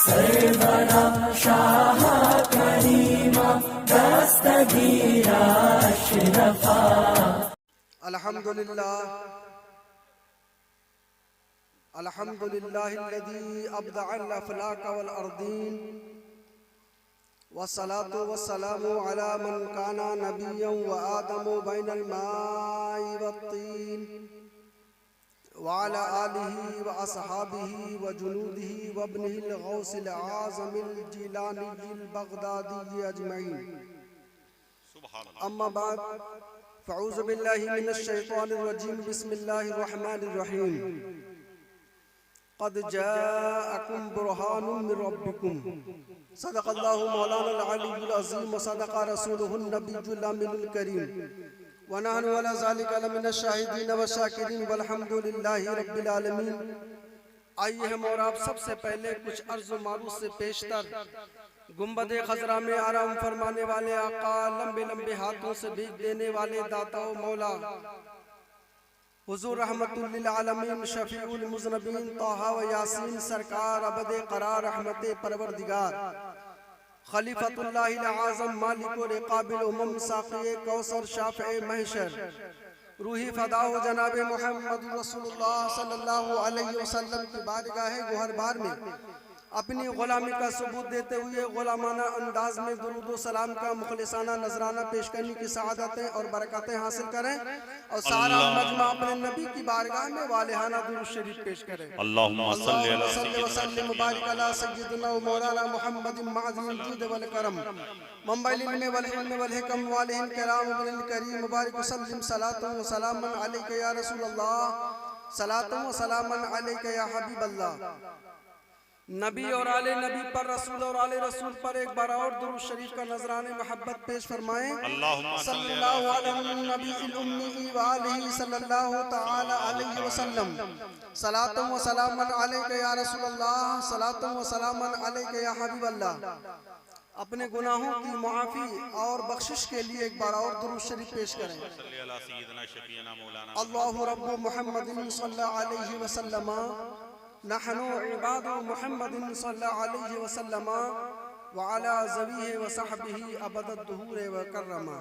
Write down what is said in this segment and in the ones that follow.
सरवरा शाह करीमा दस्तगीरा अशरफा। अल्हम्दुलिल्लाहिल्लज़ी अब्दअल अफ़लाक वल अर्दीन वस्सलातु वस्सलामु अला मन काना नबिय्यन व आदमु बैनल माइ वत्तीन व अला आलिहि व अस्हाबिहि व जुनूदिहि व इब्निहिल गौसिल आज़मिल जिलानिय्यिल बगदादी अजमईन। अम्मा बाद फ़अऊज़ु बिल्लाहि मिनश शैतानिर रजीम। बिस्मिल्लाहिर रहमानिर रहीम। क़द जाअकुम बुरहानुम मिर रब्बिकुम सदक़ल्लाहु मौलाना अल-अलीयुल अज़ीम व सदक़ रसूलुहुन नबियुल अमीनुल करीम व नहनु अला ज़ालिका लमिनश शाहिदीन व शाकिरीन वल्हम्दुलिल्लाहि रब्बिल आलमीन। आइए हम और आप सबसे पहले कुछ अर्ज़ व मारूफ़ से पेशतर गुंबदे खज़रा में आराम फरमाने वाले आका, लंबे लंबे हाथों से भीख देने वाले दाता व मौला हुज़ूर रहमतुल लिल आलमीन शफ़ीउल मुज़नबीन ताहा व यासीन सरकार अबदे क़रार रहमते परवरदिगार खलीफतुल्लाहिल आज़म मालिकुल रिक़ाबिल उमम साक़िए कौसर शाफ़िए महशर रूही फ़दा हो जनाब मुहम्मद रसूलुल्लाह सल्लल्लाहु अलैहि वसल्लम की बारगाह गुहरबार में अपनी गुलामी का सबूत देते हुए गुलामाना अंदाज में दुरूद व सलाम का मुखलिसाना नजराना पेश करने की सआदतें और बरकतें हासिल करें और सारा मजमा अपने नबी की बारगाह में वालिहाना दुरूद शरीफ पेश करें। अल्लाहुम्मा सल्ली व सल्लिम मुबारिक अला सय्यिदिना व मौलाना मुहम्मदिन मअज़िमिल जुद वल करम मुंबई में वल इल्म वल हिकम वालिहिन किराम वल करीम मुबारिक सल्लिम सलातु व सलामन अलैका या रसूल अल्लाह सलातु व सलामन अलैका या हबीब अल्लाह। नबी और आले नबी पर रसूल और आले रसूल पर एक बार और दुरूद शरीफ का नजराने मोहब्बत पेश फरमाएं। सल्लल्लाहु अलैहि नबील उम्मी व आलिहि सल्लल्लाहु तआला अलैहि वसल्लम सलातु व सलामन अलैका या रसूल अल्लाह सलातु व सलामन अलैका या हबीब अल्लाह। अपने गुनाहों की मुआफ़ी और बख्शिश के लिए एक बार और दुरूद शरीफ पेश करें। अल्लाहु रब्बु मुहम्मदिन सल्लल्लाहु अलैहि वसल्लम नहनु इबादु मुहम्मदिन सल्लल्लाहु अलैहि वसल्लम व अला ज़वीहि व सहबिही अबदद दुहूर व कर्रमा।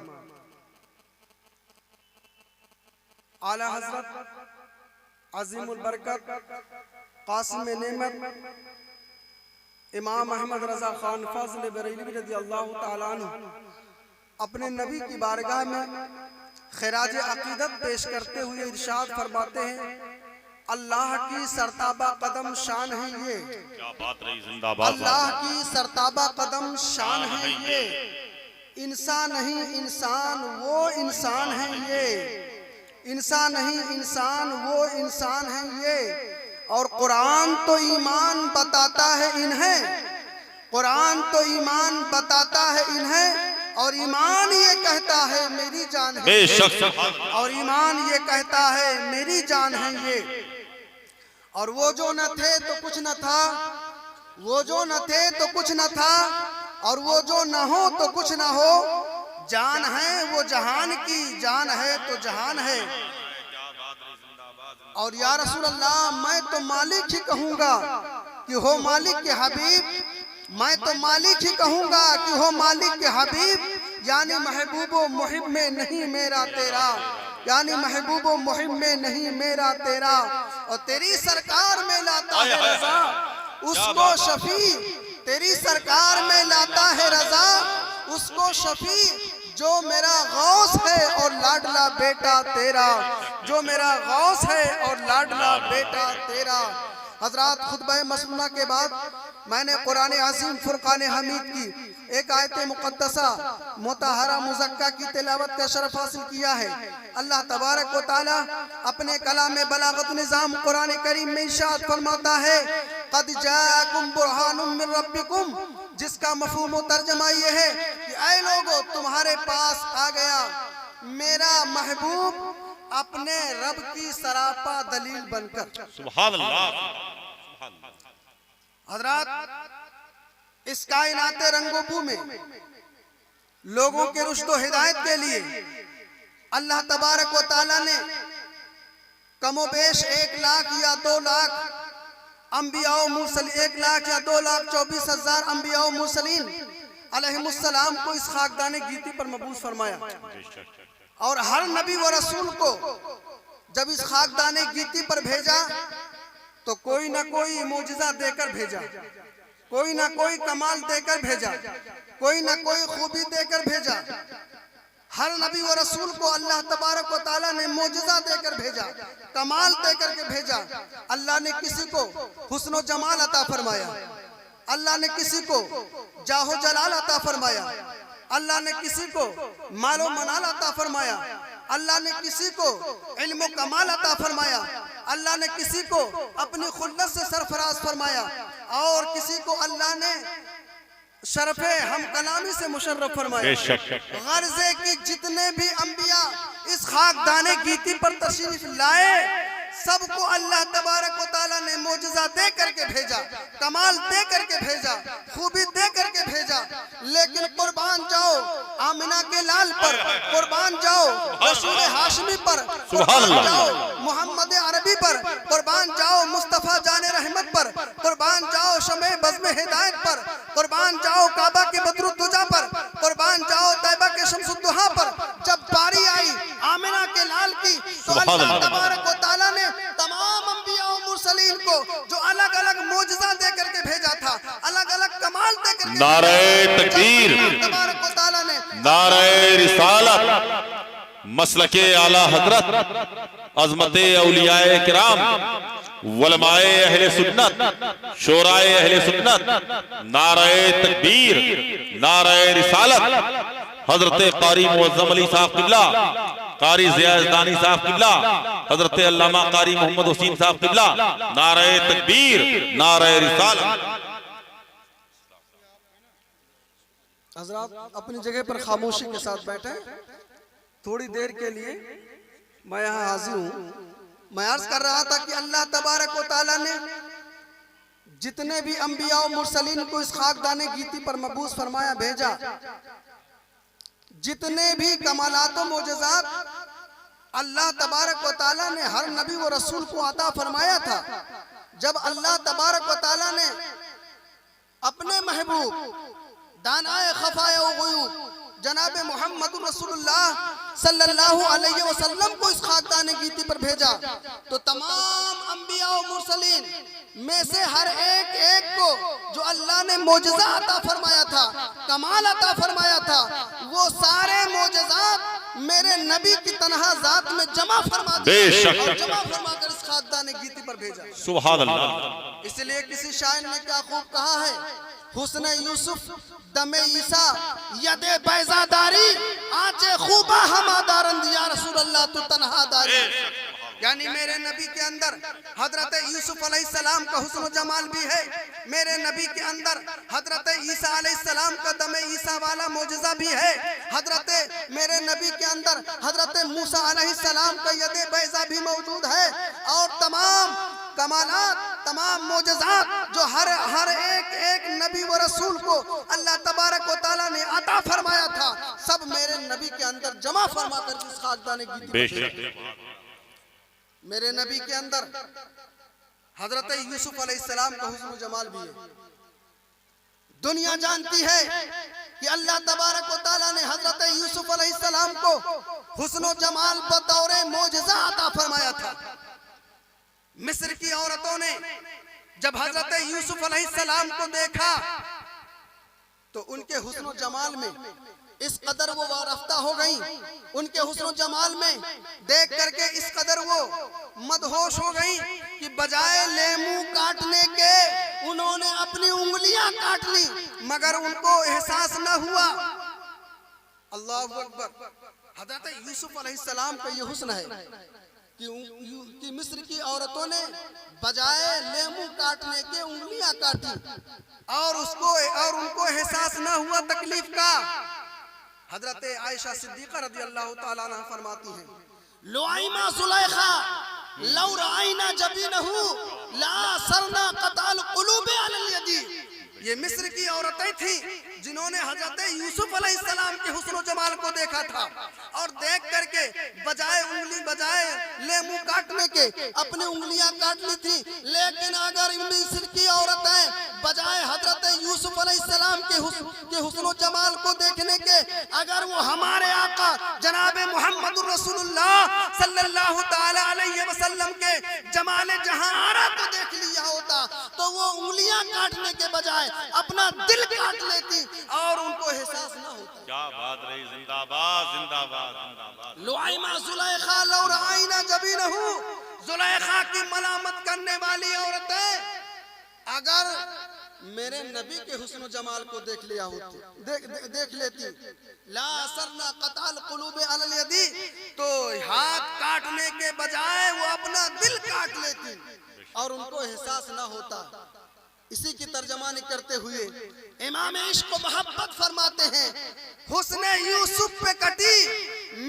आला हज़रत अज़ीमुल बरकत क़ासिम नेमत इमाम अहमद रज़ा खान फ़ाज़िल बरेलवी रज़ियल्लाहु ताला अन्हु अपने नबी की बारगाह में खिराज अक़ीदत पेश करते हुए इरशाद फरमाते हैं, अल्लाह की सरताबा कदम शान है ये, क्या बात रही, जिंदाबाद। अल्लाह की सरताबा कदम शान है ये, इंसान नहीं इंसान वो इंसान है ये, इंसान नहीं इंसान वो इंसान है ये। और कुरान तो ईमान बताता है इन्हें, कुरान तो ईमान बताता है इन्हें, और ईमान ये कहता है मेरी जान है, और ईमान ये कहता है मेरी जान है ये। और वो जो न थे तो कुछ न था, वो जो न थे तो कुछ न था, और वो जो न हो तो कुछ न हो, जान है वो जहान की, जान है तो जहान है। और या रसूल अल्लाह मैं तो मालिक ही कहूँगा कि हो मालिक के हबीब, मैं तो मालिक ही कहूँगा कि हो मालिक के हबीब, यानी महबूबो मुहिब में नहीं मेरा तेरा, यानी महबूबो मुहिब में नहीं मेरा तेरा। और तेरी सरकार में लाता है रजा उसको शफी, तेरी सरकार में लाता है रजा उसको शफी, जो मेरा गौस है और लाडला बेटा तेरा, जो मेरा गौस है और लाडला बेटा तेरा। हजरात खुतबा मसनूना के बाद मैंने कुरान अज़ीम फुरकान हमीद की एक आयत मुक़द्दसा मुतहरा मुज़क्का की तिलावत का शरफ हासिल किया है। अल्लाह तबारक व तआला अपने कलाम बलागत निज़ाम कुरान करीम में इरशाद फरमाता है, क़द जाअकुम बुरहानुम मिन रब्बिकुम, जिसका मफ़हूम व तर्जुमा ये है कि ऐ लोगों तुम्हारे पास आ गया मेरा महबूब अपने रब की सरापा दलील बनकर। सुभान अल्लाह। हज़रात इस कायनाते रंगोबू में लोगों के रुश्द हिदायत के लिए अल्लाह तबारक व तआला ने कमोबेश 1 लाख या 2 लाख अम्बिया मुरसल 1,00,000 या 2,24,000 अम्बिया मुरसलीन अलैहिमुस्सलाम को इस खाकदाने गीती पर मबूस फरमाया। और हर नबी व रसूल को जब इस खाकदाने गीती पर भेजा तो कोई ना कोई मोजिजा देकर भेजा, कोई ना कोई कमाल देकर भेजा, कोई ना कोई खूबी देकर भेजा। हर नबी व रसूल को अल्लाह तबारक व तआला ने मोजिजा देकर भेजा, कमाल देकर के भेजा। अल्लाह ने किसी को हुस्न व जमाल अता फरमाया, अल्लाह ने किसी को जाहो जलाल अता फरमाया, अल्लाह ने किसी को मालो मनाल अता फरमाया, अल्लाह ने किसी को इल्म कमाल अता फरमाया, अल्लाह ने किसी को अपनी खुल्लत से सरफराज फरमाया, और किसी को अल्लाह ने शरफे हम कलामी से मुशर्रफ फरमाया। गर्ज़े कि जितने भी अंबिया इस खाकदाने गीती पर तशरीफ लाए सबको अल्लाह तबारक व तआला ने मोजिजा दे करके भेजा, कमाल दे करके भेजा, खूबी दे करके भेजा। लेकिन कुर्बान जाओ आमिना के लाल पर, कुर्बान जाओ रसूल हाशमी पर, कुर्बान जाओ मोहम्मद अरबी पर, कुर्बान जाओ मुस्तफ़ा जाने रहमत पर, कुर्बान जाओ शमे बज़्म हिदायत पर, कुर्बान जाओ काबा के बदरुद्दुजा पर, कुर्बान जाओ तैबा के शम्सुद्दुहा पर। जब बारी आई आमिना के लाल की तो अल्लाह तबारक व तआला ने तमाम अंबिया और मुरसलीन को जो अलग अलग मोजिजा दे करके भेजा था, अलग अलग कमाल दे करके, नारे तकबीर, तबारक व तआला ने नारे रिसालत, मसलके आला हजरत, अज़मते औलियाए किराम, उलमाए अहले सुन्नत, शोराए अहले सुन्नत, नारे तकबीर, नारे रिसालत, हजरत कारी मुअज़्ज़म अली साहब क़िबला, कारी ज़िया ज़दानी साहब क़िबला, हजरत अल्लामा कारी मोहम्मद हुसैन साहब क़िबला, नारे तकबीर, नारे रिसालत। हज़रात अपनी जगह पर खामोशी के साथ बैठे, थोड़ी देर के लिए मैं यहाँ हाजिर हूँ। मैं अर्ज कर रहा था कि अल्लाह तबारक व तआला ने जितने भी अंबिया और मुरसलीन को इस खाकदाने गीती पर मबूस फरमाया, भेजा, जितने भी कमालात व मोजज़ात अल्लाह तबारक व तआला ने हर नबी व रसूल को अता फरमाया था, जब अल्लाह तबारक व तआला ने अपने महबूब दानाए खफाए व गुयूब जनाब मोहम्मद रसूलुल्लाह सल्लल्लाहु अलैहि वसल्लम को इस खाकदाने गीती पर भेजा तो तमाम अंबिया और मुरसलीन में से हर एक एक को जो अल्लाह ने मोजज़ा अता फरमाया था, कमाल अता फरमाया था, वो सारे मोजज़ात मेरे नबी की तन्हा जात में जमा फरमा दिए और जमा फरमा कर इस खाकदाने गीती पर भेजा। सुभान अल्लाह। इसलिए किसी शायर ने क्या खूब कहा है, हुस्न यूसुफ दमे ईसा यदे बैजादारी आचे खूबा हमादारंद या रसूल अल्लाह तू तन्हा दारी। यानी मेरे नबी के अंदर हजरत यूसुफ अलैहिस्सलाम का हुस्न जमाल भी है, मेरे नबी के अंदर हजरत ईसा अलैहिस्सलाम का दमे ईसा वाला मोजज़ा भी है, हजरत मेरे नबी के अंदर हजरत मूसा अलैहिस्सलाम का यदे बैजा भी मौजूद है। और तमाम कमालात, तमाम मोजज़ात जो हर एक एक नबी व रसूल को अल्लाह तबारक व तआला ने अता फरमाया था, सब मेरे नबी के अंदर जमा फरमा कर इस खाकदाने गीती। मेरे नबी के अंदर हजरत यूसुफ अलैहिस्सलाम का हुस्न जमाल भी है। दुनिया जानती है कि अल्लाह तबारक व तआला ने हजरत यूसुफ अलैहिस्सलाम को हुस्न जमाल बतौर मोजज़ा अता फरमाया था। मिस्र की औरतों ने जब हजरत यूसुफ अलैहिस्सलाम को देखा तो उनके हुस्न जमाल में इस कदर वो वारफ्ता हो गई, उनके हुस्न जमाल में देख करके इस कदर वो मदहोश हो गई कि बजाय लेमू काटने के उन्होंने अपनी उंगलियां काट ली, मगर उनको एहसास न हुआ। अल्लाहु अकबर। हजरत यूसुफ अलैहिस्सलाम का ये हुस्न है कि मिस्र की औरतों ने बजाय लेमू काटने के उंगलियां काटी और उनको एहसास न हुआ तकलीफ का। हजरत आयशा सिद्दीक़ा रज़ियल्लाहु ताला अन्हा फरमाती हैं, लुआइमा सुलैखा लौ राइना जबीनहु ला सरना क़ताल क़ुलूबि अलल यदी। ये मिस्र की औरतें थी जिन्होंने हजरत यूसुफ अलैहिस्सलाम के हुस्न जमाल को देखा था और देख करके बजाय उंगली बजाय लेमू काटने के अपनी उंगलियां काट ली थी। लेकिन अगर मिस्र की औरतें बजाय हजरत यूसुफ अलैहिस्सलाम के हुस्न जमाल को देखने के अगर वो हमारे आका जनाब मोहम्मद रसूलुल्लाह सल्लल्लाहु ताला अलैहि वसल्लम के जमाले जहारा को देख लिया होता तो वो उंगलियां काटने के बजाय अपना दिल काट लेती और उनको एहसास न होता। क्या बात रही, जिंदाबाद जिंदाबाद जिंदाबाद। लुआइमा जुलैखा लौ रआइना जबीनहु, जुलैखा की मलामत करने वाली औरतें अगर मेरे नबी के हुस्न जमाल को देख लिया होती देख लेती ला सरना कताल कुलूब अलल यदी, तो हाथ काटने के बजाय वो अपना दिल काट लेती और उनको एहसास ना होता। इसी की तर्जमानी करते हुए इमाम इश्क को मोहब्बत फरमाते हैं, हुस्न यूसुफ पे कटी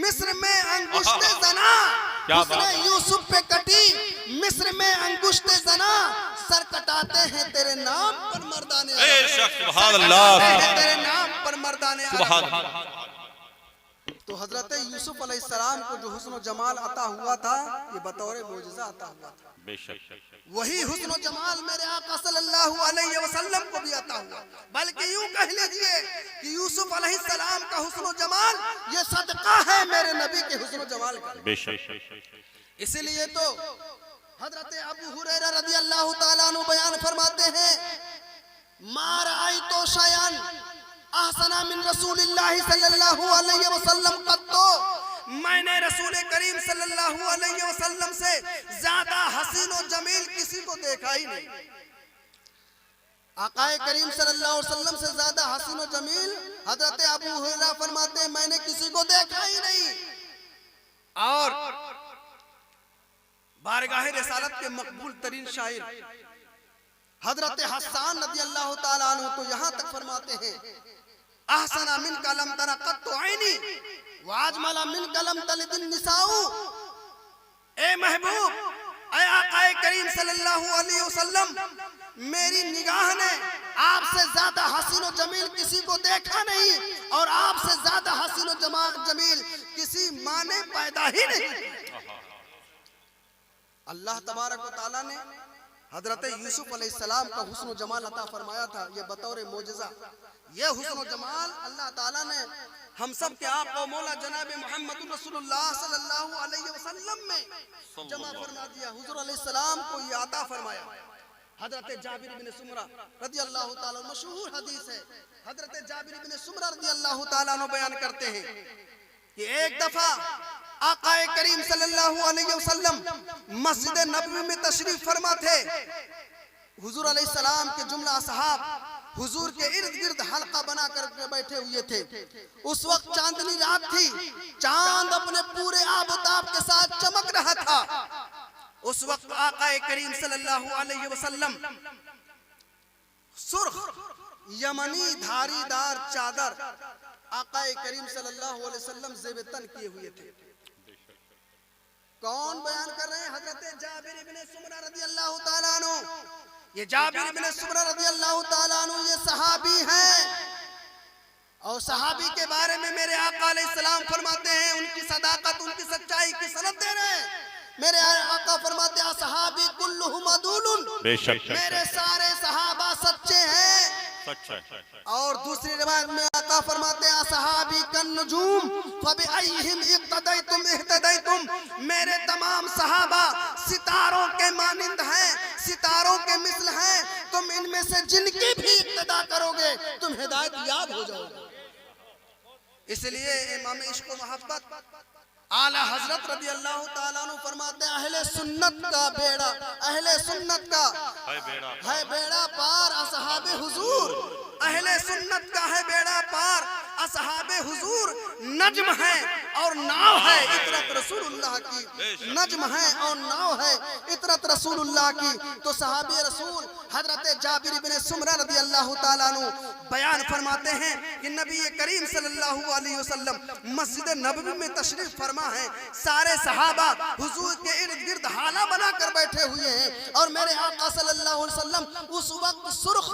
मिस्र में अंगुष्ते जना, हुस्न यूसुफ पे कटी मिस्र में अंगुष्ते जना, सर कटाते हैं तेरे नाम पर मर्दाने, सुभान अल्लाह, तेरे नाम पर मर्दाने। सुभान अल्लाह। तो हजरत यूसुफ अलैहिस्सलाम को जो हुस्न जमाल अता हुआ था ये बतौर मोजज़ा अता हुआ था। बेशक वही हुस्न जमाल मेरे आका सल्लल्लाहु अलैहि वसल्लम को भी अता हुआ। बल्कि यूं कह लीजिए कि यूसुफ अलैहिस्सलाम का हुस्न जमाल ये सदका है मेरे नबी के हुस्न जमाल का। बेशक। इसलिए तो हजरत अबू हुरैरा रज़ियल्लाहु ताला अन्हु बयान फरमाते हैं, मा रअयतु शयअन अहसना मिन रसूलिल्लाहि सल्लल्लाहु अलैहि वसल्लम कत्तो, मैंने रसूल करीम सल्लल्लाहु अलैहि वसल्लम से ज्यादा हसीन और जमील किसी को देखा ही नहीं। आकाए करीम सल्लल्लाहु अलैहि वसल्लम से ज्यादा हसीन और जमील हजरत अबू हुरैरा फरमाते हैं मैंने किसी को देखा ही नहीं। और बारगाह रिसालत के मकबूल तरीन शायर हजरत हसन रज़ियल्लाहु ताला अन्हु तो यहाँ तक फरमाते हैं, अहसना मिन कलम तरा कत्तु ऐनी वाजमला मिन कलम तलिदिन निसाऊ। ए महबूब, ए आकाए करीम सल्लल्लाहु अलैहि वसल्लम, मेरी निगाह ने आपसे ज्यादा हसीन और जमील किसी को देखा नहीं और आपसे ज्यादा हसीन और जमील किसी माँ ने पैदा ही नहीं। अल्लाह तबारक व तआला ने हजरत यूसुफ अलैहिस्सलाम का हुस्न जमाल अता फरमाया था ये बतौर मोजज़ा। ये हुस्न जमाल अल्लाह ताला ने हम सब के आका और मौला जनाब मोहम्मद रसूलुल्लाह सल्लल्लाहु अलैहि वसल्लम में जमा फरमा दिया। हुजूर अलैहिस्सलाम को ये अता फरमाया। हजरत जाबिर इब्न सुमरा रज़ियल्लाहु ताला मशहूर हदीस है, हजरत जाबिर इब्न सुमरा रज़ियल्लाहु ताला अन्हु बयान करते हैं कि एक दफा आकाए करीम सल्लल्लाहु अलैहि वसल्लम मस्जिद नबवी में तशरीफ फरमा थे। हुजूर अलैहिस्सलाम के जुमला असहाब हुजूर के इर्द गिर्द हल्का बना करके बैठे हुए थे। उस वक्त चांदनी रात थी, चांद अपने पूरे आबताब के साथ चमक रहा था। उस वक्त आकाए करीम सल्लल्लाहु अलैहि वसल्लम सुर्ख यमनी धारीदार चादर आकाए करीम सल्लल्लाहु अलैहि वसल्लम ज़ेब तन किए हुए थे। कौन बयान कर रहे हैं? हजरत जाबिर इब्न सुमरा रज़ियल्लाहु ताला अन्हु। ये जाबिर इब्न सुमरा रज़ियल्लाहु ताला अन्हु ये सहाबी हैं और सहाबी के बारे में मेरे आका अलैहिस्सलाम फरमाते हैं उनकी सदाकत उनकी सच्चाई की सनद दे रहे हैं। मेरे आका फरमाते हैं सहाबी कुल्लुहुम अदूलुन, मेरे सारे सहाबा सच्चे हैं। और दूसरी रिवायत में आका फरमाते हैं सहाबी कन नुजूम फबिअय्हिम इक्तदैतुम इहतदैतुम, मेरे तमाम सहाबा सितारों के मानिंद हैं, सितारों के मिसल हैं। तुम इनमें से जिनकी भी इक्तदा करोगे तुम हिदायत याब हो जाओगे। इसलिए इमाम इश्क व मोहब्बत आला हजरत रज़ियल्लाहु ताला अन्हु फरमाते हैं अहले सुन्नत का बेड़ा, अहले सुन्नत का है बेड़ा पार असहाबे हुजूर, अहले सुन्नत का है बेड़ा पार असहाबे हुजूर। नज्म है और नाव है इतरत रसूलुल्लाह की, नज्म है और नाव है इतरत रसूलुल्लाह की। तो सहाबे रसूल हजरत जाबिर इब्न सुमरा रज़ियल्लाहु ताला अन्हु बयान फरमाते हैं कि नबी करीम सल्लल्लाहु अलैहि वसल्लम मस्जिद नबवी में तशरीफ फरमा है। सारे सहाबा हुजूर के इर्द गिर्द हाला बनाकर बैठे हुए हैं और मेरे आका सल्लल्लाहु अलैहि वसल्लम उस वक्त सुर्ख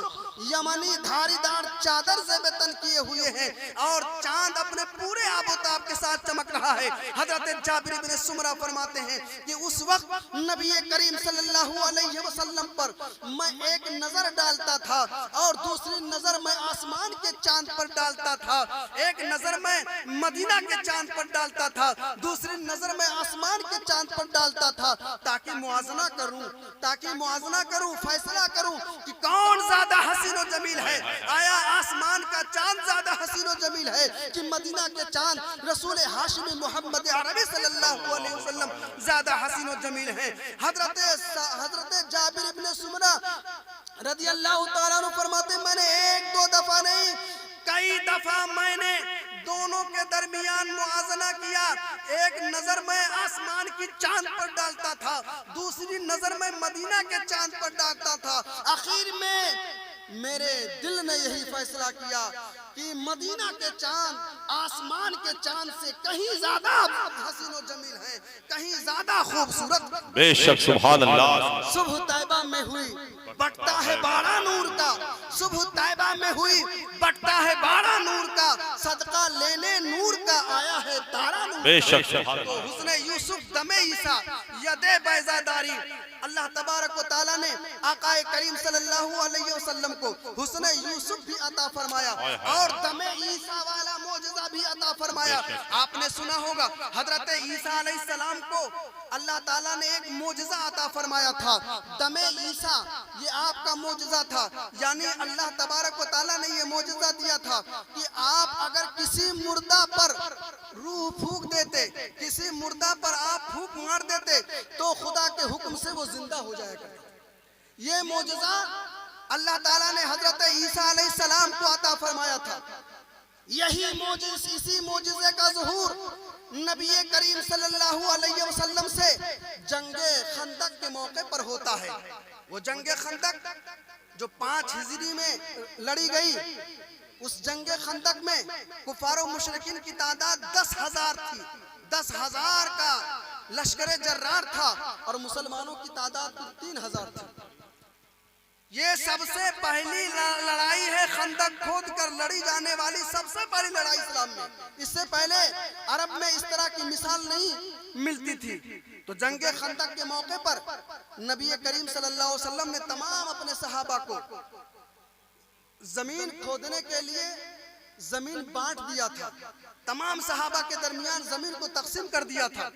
यमनी धारीदार चादर से वेतन किए हुए हैं और चांद अपने पूरे आबोताब के साथ चमक रहा है। हजरत जाबिर इब्न सुमरा फरमाते हैं कि उस वक्त नबी करीम सल्लल्लाहु अलैहि वसल्लम पर मैं एक नजर डालता था और दूसरी नजर मैं आसमान के चांद पर डालता था, एक नजर मैं मदीना के चांद पर डालता था, दूसरी नजर मैं आसमान के चांद पर डालता था, ताकि मुआजना करूं, फैसला करूं कि कौन ज्यादा हसीन और जमील है। आया आसमान का चांद ज्यादा हसीन और जमील है कि मदीना के चांद रसूल हाशिमी मोहम्मद अरबी सल्लल्लाहु अलैहि वसल्लम ज्यादा हसीन और जमील है। हजरत जाबिर इब्न सुमरा रदियल्लाहु ताला अन्हु फरमाते मैंने एक दो दफा नहीं कई दफा मैंने दोनों के दरमियान मुआजना किया। एक नजर मैं आसमान की चांद पर डालता था, दूसरी नजर मैं मदीना के चांद पर डालता था। आखिर में मेरे दिल ने यही फैसला किया कि मदीना के चांद आसमान के चांद से कहीं ज्यादा हसीन और जमील है, कहीं ज्यादा खूबसूरत। बेशक सुभान अल्लाह। सुबह तैबा में हुई बटता है बाड़ा नूर का, सुबह तैबा में हुई बटता है बाड़ा नूर का, सदका लेने नूर का आया है तारा नूर। बेशक तो हुस्ने यूसुफ दमे ईसा यदे बैजादारी, अल्लाह तबारक व तआला ने आकाए करीम सल्लल्लाहु अलैहि वसल्लम को हुस्ने यूसुफ भी अता फरमाया और दमे ईसा वाला मौजज़ा भी अता फरमाया। आपने सुना होगा हजरत ईसा अलैहिस्सलाम को अल्लाह ताला ने एक मौजज़ा अता फरमाया था, दमे ईसा, ये आपका मौजज़ा था। यानी अल्लाह तबारक व तआला ने ये मौजज़ा दिया था कि आप अगर किसी मुर्दा पर रूह फूंक देते, किसी मुर्दा पर आप फूंक मार देते तो खुदा के हुक्म से वो जिंदा हो जाएगा। ये मौजज़ा अल्लाह ताला ने हजरत ईसा अलैहिस्सलाम को अता फरमाया था। इसी मौजज़े का ज़ुहूर नबी करीम सल्लल्लाहु अलैहि वसल्लम से जंगे खंदक के मौके पर होता है। वो जंगे खंदक जो 5 हिजरी में लड़ी गई, उस जंगे खंदक में कुफार मुशरिकीन की तादाद 10,000 थी। 10,000 का लश्कर जर्रार था और मुसलमानों की तादाद 3,000 थी। ये सबसे पहली लड़ाई है, खंदक खोद कर लड़ी जाने वाली सबसे पहली लड़ाई इस्लाम में। इससे पहले अरब में इस तरह की मिसाल नहीं मिलती थी। तो जंगे खंदक के मौके पर नबी करीम सल्लल्लाहु अलैहि वसल्लम ने तमाम अपने सहाबा को जमीन खोदने के लिए जमीन बांट दिया था। तमाम सहाबा के दरमियान जमीन को तकसीम कर दिया था।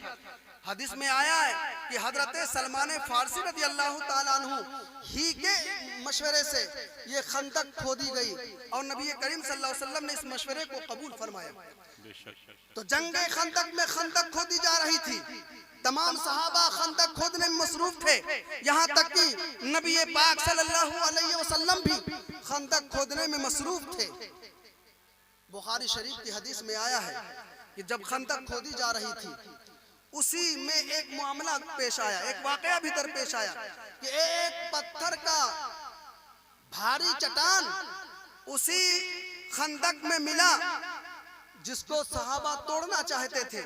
हदीस में आया है कि हजरत सलमान फारसी रदी अल्लाह ताला अन्हु ही के मशवरे से ये खंदक खोदी गई और नबी करीम सल्लल्लाहु अलैहि वसल्लम ने इस मशवरे को कबूल फरमाया। तो जंगे खंदक में खंदक खोदी जा रही थी, तमाम सहाबा खंदक खोदने में मसरूफ थे, यहाँ तक कि नबी पाक सल्लल्लाहु अलैहि वसल्लम भी खंदक खोदने में मसरूफ थे। बुखारी शरीफ की हदीस में आया है कि जब खंदक खोदी जा रही थी उसी में एक मामला पेश आया, एक वाकया भीतर पेश आया कि एक पत्थर का भारी चट्टान उसी खंदक में मिला जिसको सहाबा तोड़ना चाहते थे,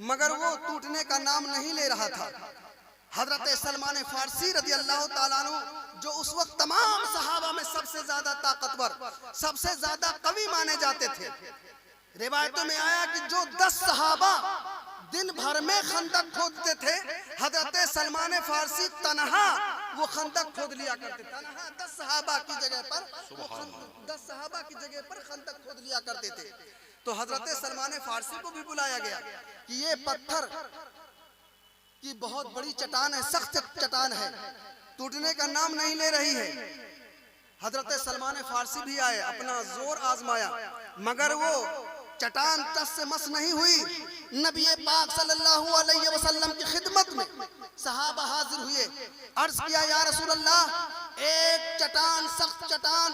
मगर वो टूटने का नाम नहीं ले रहा था। हजरत सलमान फारसी रदी अल्लाह ताला अन्हु जो उस वक्त तमाम सहाबा में सबसे ज्यादा ताकतवर, सबसे ज्यादा कवि माने जाते थे। रिवायतों में आया कि जो 10 सहाबा दिन भर में खंदक खोदते थे, हजरत सलमान फारसी तनहा वो खंदक खोद लिया करते थे। तनहा 10 सहाबा की जगह पर वो 10 सहाबा की जगह पर खंदक खोद लिया करते थे। तो हजरत सलमान फारसी को भी बुलाया गया कि ये पत्थर की बहुत बड़ी चट्टान है, सख्त चट्टान है, टूटने का नाम नहीं ले रही है। हजरत सलमान फारसी भी आए, अपना जोर आजमाया, मगर वो चट्टान टस से मस नहीं हुई। नबी पाक सल्लल्लाहु अलैहि वसल्लम की खिदमत में सहाबा हाजिर हुए, अर्ज किया या रसूल अल्लाह, एक चट्टान, सख्त चट्टान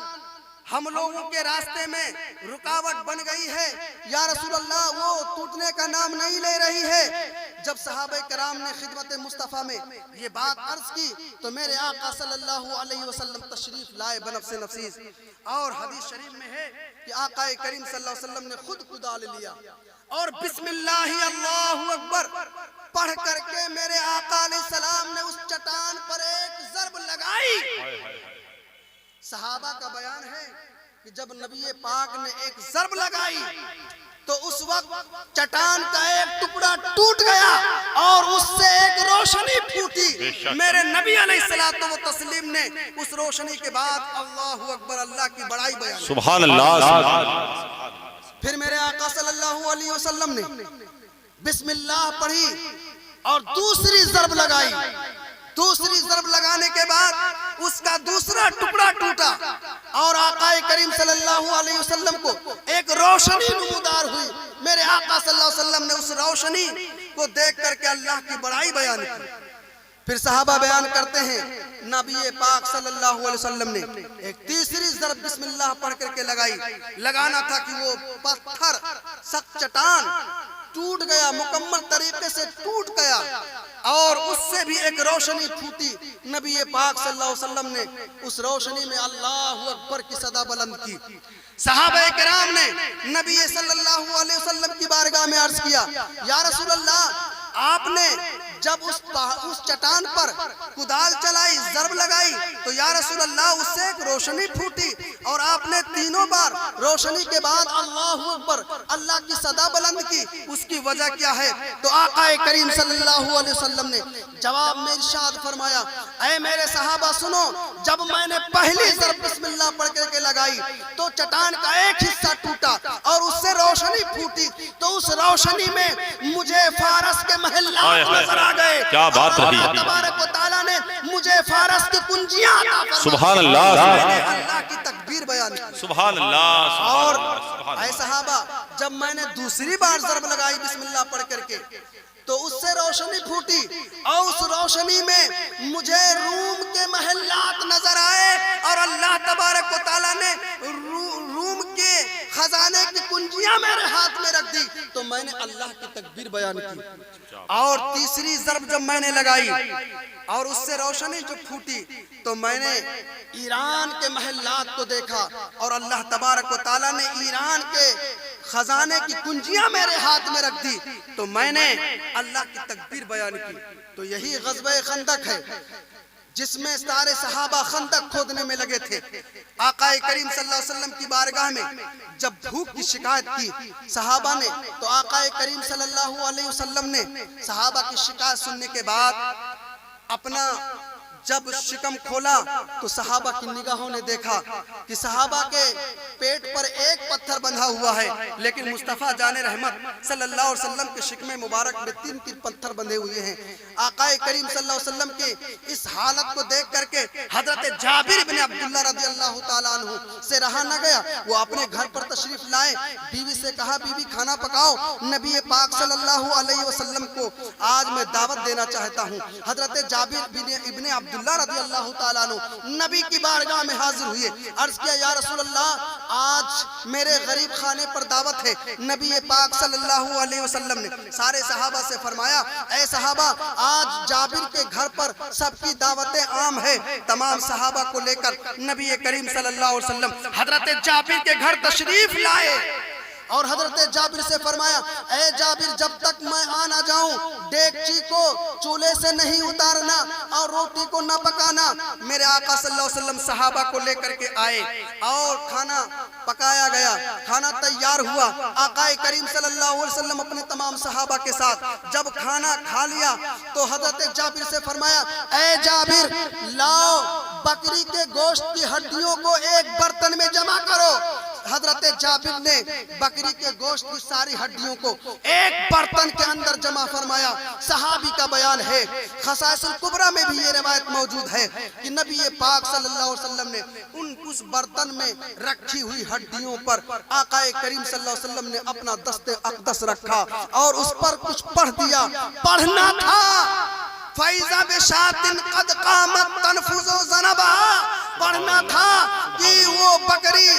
हम लोगों के रास्ते में रुकावट बन गई है, या रसूल अल्लाह वो टूटने का नाम नहीं ले रही है। जब सहाबा कराम ने खिदमत मुस्तफ़ा में ये बात अर्ज की तो मेरे आका सल्लल्लाहु अलैहि वसल्लम तशरीफ लाए बनफ्से नफसीस, और हदीस शरीफ में है कि आका करीम सल्लल्लाहु अलैहि वसल्लम ने खुद कुदाल लिया और बिस्मिल्लाह अल्लाहु अकबर पढ़ करके मेरे आका अलैहि सलाम ने उस चट्टान पर एक ज़र्ब लगाई। सहाबा का बयान है कि जब नबी पाक ने एक ज़र्ब लगाई तो उस वक्त चट्टान का एक टुकड़ा टूट गया और उससे एक रोशनी फूटी। मेरे नबी अलैहिस्सलातु व तस्लीम ने उस रोशनी के बाद अल्लाहु अकबर, अल्लाह की बड़ाई बयान, सुभान अल्लाह। फिर मेरे आका सल्लल्लाहु अलैहि वसल्लम ने बिस्मिल्लाह पढ़ी और दूसरी ज़र्ब लगाई। दूसरी ज़र्ब लगाने के बाद उसका दूसरा टुकड़ा टूटा और आका करीम सल्लल्लाहु अलैहि वसल्लम को एक रोशनी नमूदार हुई। मेरे आका सल्लल्लाहु अलैहि वसल्लम ने उस रोशनी को देख करके अल्लाह की बड़ाई बयान की। फिर सहाबा बयान करते हैं नबी पाक सल्लल्लाहु अलैहि वसल्लम ने एक तीसरी ज़र्ब बिस्मिल्लाह पढ़ करके लगाई। लगाना था कि वो पत्थर सख्त चट्टान टूट गया, मुकम्मल तरीके से टूट गया और उससे भी एक रोशनी फूटी। नबी पाक सल्लल्लाहु अलैहि वसल्लम ने उस रोशनी में अल्लाहु अकबर की सदा बुलंद की। सहाबा किराम ने नबी सल्लल्लाहु अलैहि वसल्लम की बारगाह में अर्ज किया, या रसूल अल्लाह, आपने जब उस चट्टान पर कुदाल चलाई, ज़र्ब लगाई, तो या रसूल अल्लाह उससे एक रोशनी फूटी और आपने तीनों बार रोशनी के बाद अल्लाहु अकबर, अल्लाह की सदा बुलंद की, उसकी वजह क्या है? तो आका करीम सल्लल्लाहु अलैहि वसल्लम ने जवाब में इरशाद फरमाया, ऐ मेरे सहाबा सुनो, जब मैंने पहली ज़र्ब बिस्मिल्लाह पढ़ करके लगाई तो चट्टान का एक हिस्सा टूटा और उससे रोशनी फूटी, तो उस रोशनी में मुझे फारस के महल्लात नजर आ गए। क्या बात रही। तबारक व तआला ने मुझे फारस की कुंजियां अता फरमाई। सुभान अल्लाह, अल्लाह की तकबीर बयान की। सुभान अल्लाह। और ऐ सहाबा, जब मैंने दूसरी बार ज़र्ब लगाई बिस्मिल्लाह पढ़ करके तो उससे रोशनी फूटी और उस रोशनी में मुझे रूम के महल्लात नजर आए और अल्लाह तबारक व तआला ने रूम के खजाने की कुंजियां मेरे हाथ में रख दी, तो मैंने अल्लाह की तकबीर बयान की। और तीसरी ज़र्ब जब मैंने लगाई और उससे रोशनी जो फूटी तो मैंने ईरान के महल्लात को देखा और अल्लाह तबारक व तआला ने ईरान के खजाने की कुंजियां मेरे हाथ में रख दी, तो मैंने अल्लाह की तकबीर बयान की। तो यही ग़ज़वा खंदक है जिसमें सारे सहाबा खंदक खोदने में लगे थे। आका करीम सल्लल्लाहु अलैहि वसल्लम की बारगाह में जब भूख की शिकायत की सहाबा ने, तो आका करीम सल्लल्लाहु अलैहि वसल्लम ने सहाबा की शिकायत सुनने के बाद अपना जब शिकम खोला तो सहाबा की निगाहों ने देखा कि सहाबा के पेट पर एक पत्थर बंधा हुआ है, लेकिन मुस्तफ़ा जाने रहमत सल्लल्लाहु अलैहि वसल्लम के शिकमे मुबारक में 3-3 पत्थर बंधे हुए हैं। आका करीम सल्लल्लाहु अलैहि वसल्लम के इस हालत को देख करके हजरत जाबिर इब्ने अब्दुल्लाह रज़ियल्लाहु ताला अन्हु से रहा न गया। वो अपने घर पर तशरीफ लाए, बीवी से कहा, बीवी खाना पकाओ, नबी पाक सल्लल्लाहु अलैहि वसल्लम को आज मैं दावत देना चाहता हूँ। हजरत जाबिर इब्ने अब्दुल्लाह रज़ियल्लाहु ताला अन्हु नबी की बारगाह में हाजिर हुए। अर्ज किया, या रसूल अल्लाह, आज मेरे गरीब खाने पर दावत है। नबी पाक सल्लल्लाहु अलैहि वसल्लम ने सारे सहाबा से फरमाया, ऐ सहाबा, आज जाबिर के घर पर सबकी दावतें आम है। तमाम सहाबा को लेकर नबी करीम सल्लल्लाहु अलैहि वसल्लम हजरत जाबिर के घर तशरीफ लाए और हजरत जाबिर से फरमाया, ऐ जाबिर, जब तक मैं आ ना जाऊं डेगची को चूल्हे से नहीं उतारना और रोटी को न पकाना। मेरे आका सल्लल्लाहु अलैहि वसल्लम सहाबा को लेकर के आए और खाना पकाया गया, खाना तैयार हुआ। आका करीम सल्लल्लाहु अलैहि वसल्लम अपने तमाम सहाबा के साथ जब खाना खा लिया तो हजरत जाबिर से फरमाया, ऐ जाबिर, लाओ बकरी के गोश्त की हड्डियों को एक बर्तन में जमा करो। हजरत जाबिर ने बकरी के गोश्त की सारी हड्डियों को एक बर्तन के अंदर जमा फरमाया। सहाबी का बयान है, खसाइसुल कुबरा में भी ये रिवायत मौजूद है कि नबी पाक सल्लल्लाहु अलैहि वसल्लम ने उस बर्तन में रखी हुई हड्डियों पर आका करीम सल्लल्लाहु अलैहि वसल्लम ने अपना दस्ते अक़दस रखा और उस पर कुछ पढ़ दिया। पढ़ना था, फैज़ा बिशातिन कद कामत तनफुज़ु ज़नबा, पढ़ना था कि वो बकरी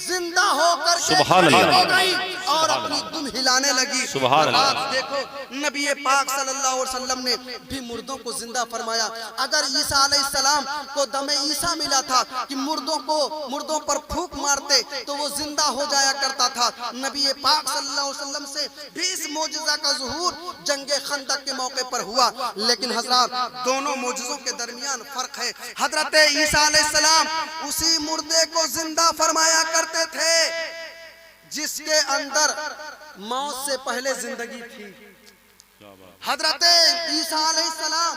जिंदा हो होकर सुभान अल्लाह हो गई और अपनी दुम हिलाने लगी। सुभान अल्लाह। आप देखो नबी पाक सल्लल्लाहु अलैहि वसल्लम ने भी मुर्दों को जिंदा फरमाया। अगर ईसा अलैहिस्सलाम को दमे ईसा मिला था कि मुर्दों पर फूंक मारते तो वो जिंदा हो जाया करता था, नबी पाक सल्लल्लाहु अलैहि वसल्लम से भी इस मौजज़ा का ज़ुहूर जंगे खंदक के मौके पर हुआ। लेकिन हजरत दोनों मौजज़ों के दरमियान फर्क है। हजरत ईसा अलैहिस्सलाम उसी मुर्दे को जिंदा फरमाया करते थे जिसके अंदर मौत से पहले जिंदगी थी। हजरत ईसा अलैहिस्सलाम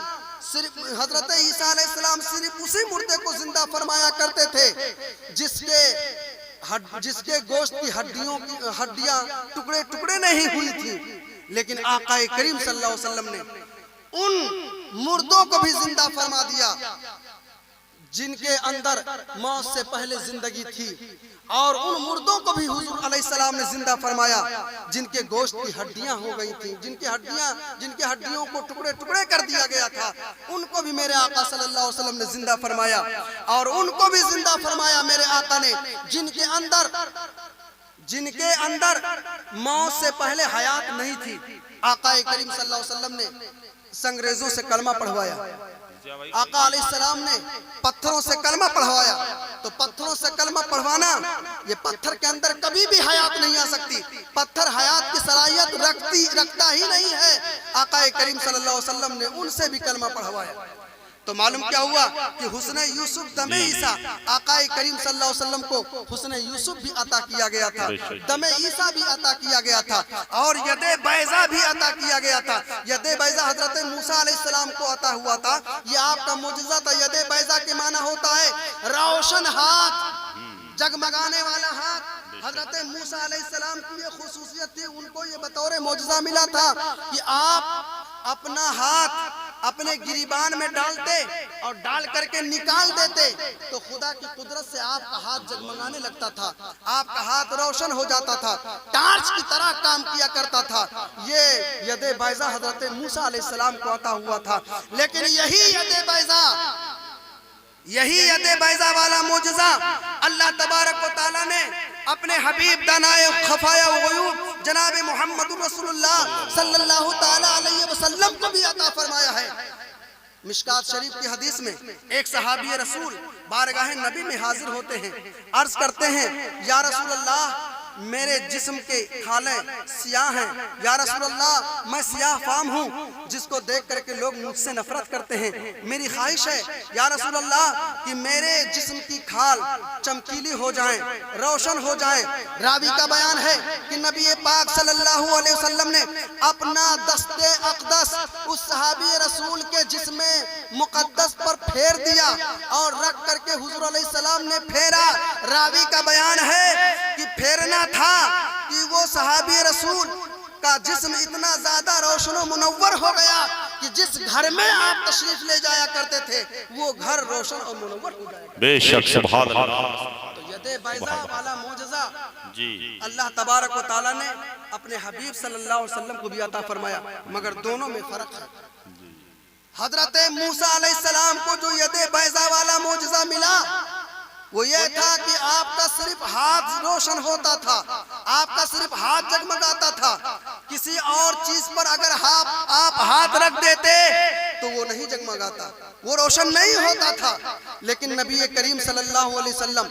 सिर्फ उसी मुर्दे को जिंदा फरमाया करते थे जिसके गोश्त की हड्डियां टुकड़े टुकड़े नहीं हुई थी। लेकिन आकाए करीम सल्लल्लाहु अलैहि वसल्लम ने उन मुर्दों को भी जिंदा फरमा दिया जिनके अंदर मौत से पहले जिंदगी थी, और उन मुर्दों को भी हुजूर अलैहिस्सलाम ने जिंदा फरमाया जिनके गोश्त की हड्डियां हो गई थी, जिनके हड्डियों को टुकड़े टुकड़े कर दिया गया था, उनको भी मेरे आका सल्लल्लाहु अलैहि वसल्लम ने जिंदा फरमाया। और उनको भी जिंदा फरमाया मेरे आका ने जिनके अंदर मौत से पहले हयात नहीं थी। आका करीम सल्लल्लाहु अलैहि वसल्लम ने अंग्रेजों से कलमा पढ़वाया, आका अलैहिस्सलाम ने पत्थरों से कलमा पढ़वाया। तो पत्थरों से कलमा पढ़वाना, ये पत्थर के अंदर कभी भी हयात नहीं आ सकती, पत्थर हयात की सलाहियत रखता ही नहीं है। आका करीम सल्लल्लाहु अलैहि वसल्लम ने उनसे भी कलमा पढ़वाया। तो मालूम क्या हुआ कि हुस्ने यूसुफ दमे ईसा, आका करीम सल्लल्लाहु अलैहि वसल्लम को हुस्ने यूसुफ भी अता किया गया था, दमे ईसा भी अता किया गया था, और यदे बैजा भी अता किया गया था। यदे बैजा हजरत मूसा अलैहिस्सलाम को अता हुआ था। ये आपका मुजज़्ज़ा था। यदे बैजा के माना होता है रोशन हाथ, जगमगाने वाला हाथ। हजरत मूसा अलैहिस्सलाम की ये खुसूसियत थी, उनको ये बतौर मौजज़ा मिला था कि आप अपना हाथ अपने गिरीबान में डालते और डाल करके निकाल देते तो खुदा की कुदरत से आपका हाथ जगमगाने लगता था, आपका हाथ रोशन हो जाता था, टार्च की तरह काम किया करता था। ये यदे बैजा हजरत मूसा अलैहिस्सलाम को अता हुआ था। लेकिन यही यदे बैजा वाला मौजज़ा अल्लाह तबारक व तआला ने अपने हबीब दानाए खफाया गयूब जनाब मोहम्मद रसूलुल्लाह सल्लल्लाहु ताला अलैहि वसल्लम को भी अता फरमाया है। मिशकात शरीफ की हदीस में एक सहाबी रसूल बारगाह नबी में हाजिर होते हैं, अर्ज करते हैं या रसूलल्लाह मेरे जिस्म के खाले सियाह हैं, या रसूलल्लाह मैं सियाह फाम हूँ जिसको देख करके लोग मुझसे नफरत करते हैं। मेरी ख्वाहिश है या रसूलल्लाह कि मेरे जिस्म की खाल चमकीली हो जाएं, रोशन हो जाएं। रावी का बयान है कि नबी पाक सल्लल्लाहु अलैहि वसल्लम ने अपना दस्ते अक़दस उस सहाबी रसूल के जिस्म मुक़द्दस पर फेर दिया और रख करके हुज़ूर अलैहिस्सलाम ने फेरा। रावी का बयान है कि फेरना था कि वो सहाबी रसूल का जिस्म इतना ज्यादा रोशन और मुनव्वर हो गया कि जिस घर में आप तशरीफ ले जाया करते थे वो घर रोशन और मुनव्वर हो जाएगा। बेशक सुभान अल्लाह। तो यदे बैजा वाला मौजज़ा जी अल्लाह तबारक व तआला ने अपने हबीब सल्लल्लाहु अलैहि वसल्लम को भी अता फरमाया, मगर दोनों में फर्क है। हजरत मूसा अलैहिस्सलाम को जो यदे बैजा वाला मौजज़ा मिला वो ये था कि आपका सिर्फ हाथ रोशन होता था, आपका सिर्फ हाथ जगमगाता था। किसी और चीज पर अगर आप हाथ रख देते तो वो नहीं जगमगाता, वो रोशन नहीं होता था। लेकिन नबी करीम सल्लल्लाहु अलैहि वसल्लम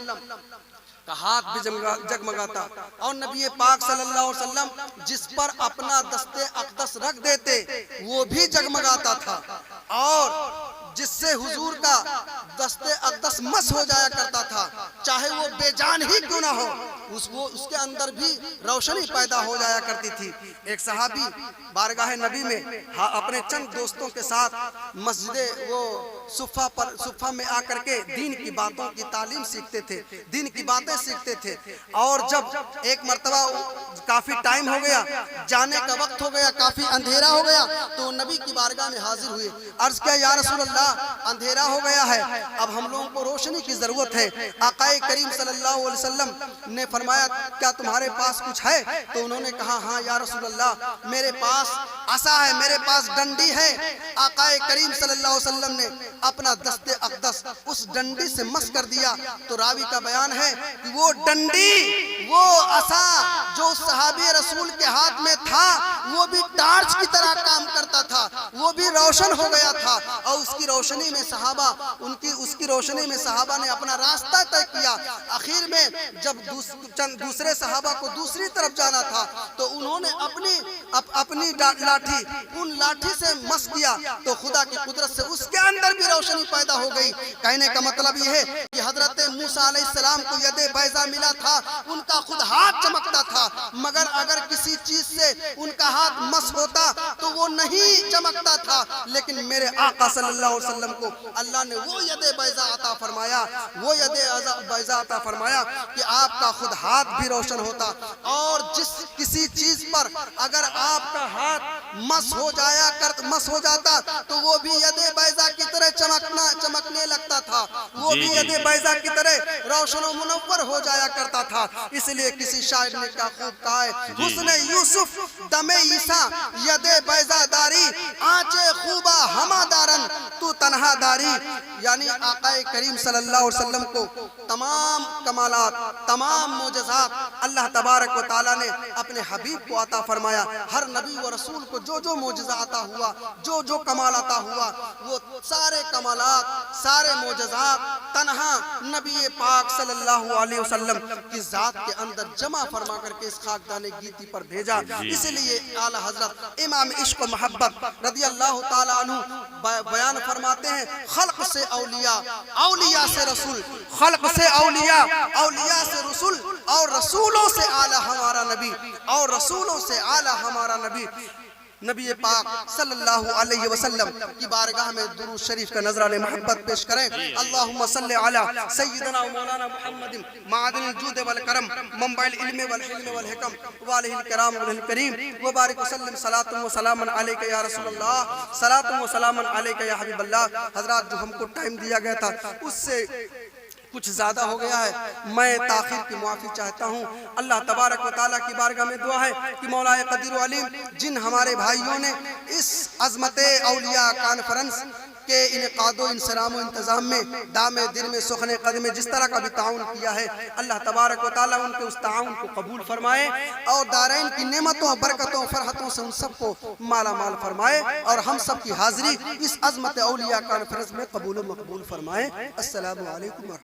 का हाथ भी जगमगाता, और नबी पाक सल्लल्लाहु अलैहि वसल्लम जिस पर अपना दस्ते अक़दस रख देते वो भी जगमगाता था, और जिससे हुजूर का दस्ते अक़दस मस हो जाया करता था, चाहे वो बेजान ही क्यों ना हो, उसके अंदर भी रोशनी पैदा हो जाया करती थी। एक सहाबी बारगाह नबी में अपने चंद दोस्तों के साथ मस्जिद वो सुफ़ा में आकर के दीन की बातों की तालीम सीखते थे, दीन की बातें सीखते थे। और जब एक मर्तबा काफी टाइम हो गया, जाने का वक्त हो गया, काफी अंधेरा हो गया, तो नबी की बारगाह में हाजिर हुए। अर्ज किया या रसूल अल्लाह अंधेरा हो गया है, अब हम लोगों को रोशनी की जरूरत है। आकाए करीम सल्लल्लाहु अलैहि वसल्लम ने फरमाया क्या तुम्हारे पास कुछ है? तो उन्होंने कहा हाँ या रसूल अल्लाह मेरे पास असा है, मेरे पास डंडी है। आकाए करीम सल्लल्लाहु अलैहि वसल्लम ने अपना दस्ते अक़दस उस डंडी से मस कर दिया। तो रावी का बयान है कि वो वो असा जो सहाबी रसूल के हाथ में था वो भी टार्च की तरह काम करता था, वो भी रोशन हो गया था। और उसकी रोशनी में सहाबा उसकी रोशनी में सहाबा ने अपना रास्ता तय किया। आखिर में जब दूसरे सहाबा को दूसरी तरफ जाना था तो उन्होंने अपनी लाठी उन लाठी से मस किया तो खुदा की कुदरत से उसके अंदर भी रोशनी पैदा हो गई। कहने का मतलब यह है कि हजरत मूसा अलैहिस्सलाम को यदे बैजा मिला था, उनका खुद हाथ चमकता था, मगर अगर किसी चीज से उनका हाथ मस होता तो वो नहीं चमकता था। लेकिन मेरे आका सल्लल्लाहु अलैहि वसल्लम को अल्लाह ने वो यदे बैजा अता फरमाया, वो यदे बैजा अता फरमाया कि आपका खुद हाथ भी रोशन होता। और जिस किसी चीज पर अगर आपका हाथ मस हो जाता तो वो भी यदे बैजा की तरह चमकने लगता था, वो भी यदे बैजा की तरह रोशन और मुनव्वर हो जाया करता था। इसलिए किसी शायर ने क्या खूब कहा है, हुस्ने यूसुफ दमे ईसा यदे बैजादारी आंचे खूबा हमादारन तू तन्हादारी। यानी आकाए करीम सल्लल्लाहु अलैहि वसल्लम को तमाम कमालात, तमाम मोजज़ात अल्लाह तबारक व तआला ने अपने हबीब को अता फरमाया। हर नबी व रसूल को जो जो मोजज़ा अता हुआ, जो जो कमाल अता हुआ, वो सारे कमालात, सारे मोजज़ात तन्हा नबी पाक सल्लल्लाहु अलैहि वसल्लम की जात के अंदर जमा फरमा करके इस खाकदाने गीती पर भेजा। इसलिए आला हजरत इमाम इश्क व मोहब्बत रज़ी अल्लाह ताला अन्हु बयान फरमाते हैं, खल्क से औलिया, औलिया से रसूल, खल्क से औलिया, औलिया से रसूल, और रसूलों से आला हमारा नबी, और रसूलों से आला हमारा नबी। नबी पाक सल्लल्लाहु अलैहि वसल्लम की बारगाह में दुरूद शरीफ का नजराने मोहब्बत पेश करें। अल्लाहुम्मा सल्लि अला सय्यिदना व मौलाना मुहम्मदिन मादिल जूद वल करम मंबाइल इल्म वल हिल्म वल हिकम वालिहिल किराम वल करीम व बारिक वसल्लम सलातु व सलामन अलैका या रसूलल्लाह, सलातु व सलामन अलैका या हबीबल्लाह। हजरात, जो हमको टाइम दिया गया था उससे कुछ ज़्यादा हो गया है, मैं ताखिर की माफ़ी चाहता हूँ। अल्लाह तबारक व तआला की बारगाह में दुआ है कि मौलाए क़दीर व अलीम जिन हमारे भाइयों ने इस अज़मते औलिया कॉन्फ्रेंस के इनकादो इंसराम इंतज़ाम में दामे दिल में सुखने कदम में जिस तरह का भी ताउन किया है, अल्लाह तबारक व तआला उनके उस ताउन को कबूल फरमाए और दारैन की नेमतों, बरकतों, फरहतों से उन सबको माला माल फरमाए और हम सब की हाज़िरी इस अज़मत औलिया कॉन्फ्रेंस में कबूल व मकबूल फरमाए। अस्सलामु अलैकुम।